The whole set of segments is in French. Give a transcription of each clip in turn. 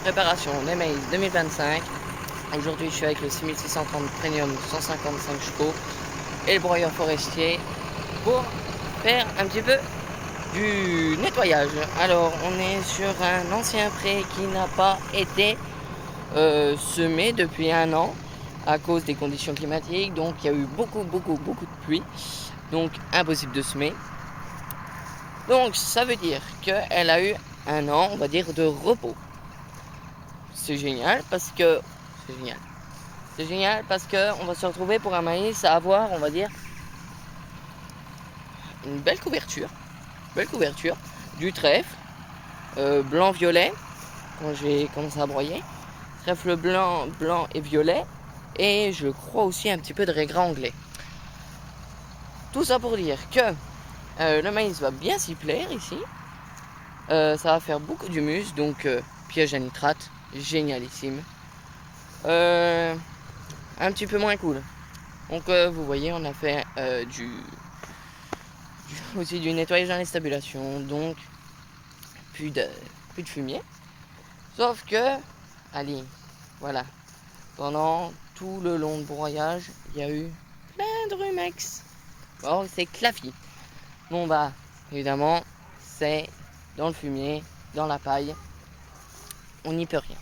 préparation des maïs 2025. Aujourd'hui, je suis avec le 6630 Premium 155 chevaux et le broyeur forestier pour faire un petit peu du nettoyage. Alors, on est sur un ancien pré qui n'a pas été semé depuis un an à cause des conditions climatiques. Donc, il y a eu beaucoup de pluie. Donc, impossible de semer. Donc, ça veut dire qu'elle a eu un an, on va dire, de repos. C'est génial parce que on va se retrouver pour un maïs à avoir, on va dire, une belle couverture, du trèfle blanc-violet quand j'ai commencé à broyer, trèfle blanc et violet, et je crois aussi un petit peu de raisin anglais. Tout ça pour dire que le maïs va bien s'y plaire ici. Ça va faire beaucoup d'humus, donc piège à nitrate, génialissime. Un petit peu moins cool. Donc vous voyez, on a fait aussi du nettoyage dans les stabulations, donc plus de fumier. Sauf que, allez, voilà, pendant tout le long de broyage, il y a eu plein de rumex. Bon, c'est clafi. Bon bah, évidemment, c'est dans le fumier, dans la paille, on n'y peut rien.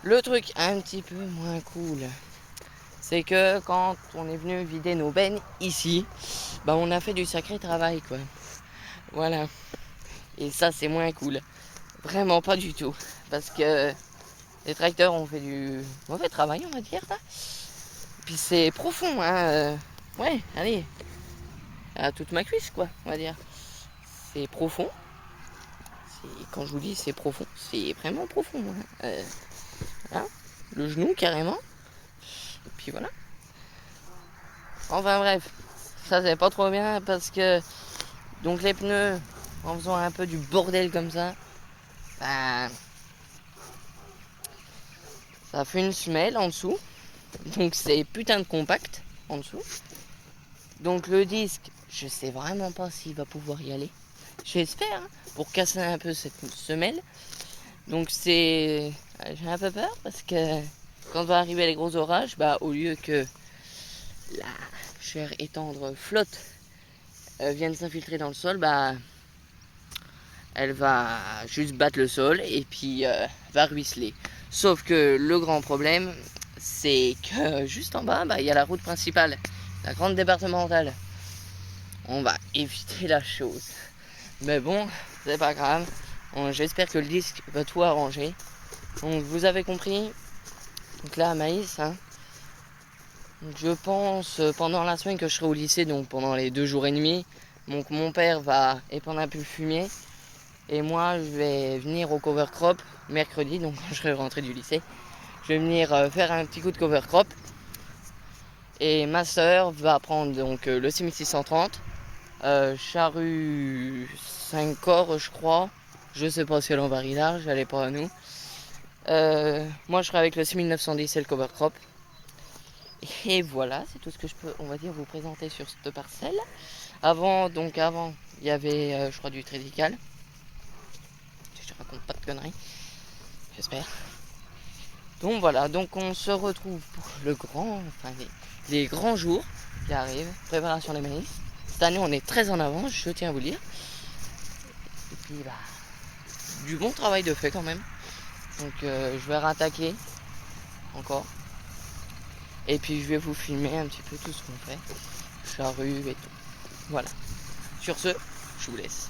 Le truc un petit peu moins cool, c'est que quand on est venu vider nos bennes ici, bah on a fait du sacré travail quoi. Voilà. Et ça c'est moins cool. Vraiment pas du tout. Parce que les tracteurs ont fait du mauvais travail on va dire là. Puis c'est profond hein. Ouais, allez. À toute ma cuisse quoi, on va dire. C'est profond. Quand je vous dis c'est profond, c'est vraiment profond. Hein. Le genou carrément. Et puis voilà. Enfin bref, ça c'est pas trop bien parce que donc les pneus, en faisant un peu du bordel comme ça, ben, ça fait une semelle en dessous. Donc c'est putain de compact en dessous. Donc le disque, je sais vraiment pas s'il va pouvoir y aller. J'espère, hein, pour casser un peu cette semelle. Donc j'ai un peu peur parce que quand va arriver les gros orages, bah au lieu que la chair étendre flotte vienne s'infiltrer dans le sol, bah elle va juste battre le sol et puis va ruisseler. Sauf que le grand problème, c'est que juste en bas, bah, y a la route principale, la grande départementale. On va éviter la chose. Mais bon, c'est pas grave. J'espère que le disque va tout arranger. Donc vous avez compris. Donc là, maïs, hein. Je pense pendant la semaine que je serai au lycée, donc pendant les 2 jours et demi, donc mon père va épandre un peu le fumier. Et moi, je vais venir au cover crop mercredi, donc quand je serai rentré du lycée. Je vais venir faire un petit coup de cover crop. Et ma soeur va prendre donc le 6630, charrue 5 corps, je crois. Je sais pas si elle en varie large, elle est pas à nous. Moi, je serai avec le 6910 et le cover crop. Et voilà, c'est tout ce que je peux, on va dire, vous présenter sur cette parcelle. Avant, il y avait, je crois, du trédical. Je raconte pas de conneries, j'espère. Donc voilà, donc on se retrouve pour les grands jours qui arrivent, préparation des maïs. Cette année on est très en avance, je tiens à vous le dire. Et puis bah, du bon travail de fait quand même. Donc je vais rattaquer encore. Et puis je vais vous filmer un petit peu tout ce qu'on fait. Charrue et tout. Voilà. Sur ce, je vous laisse.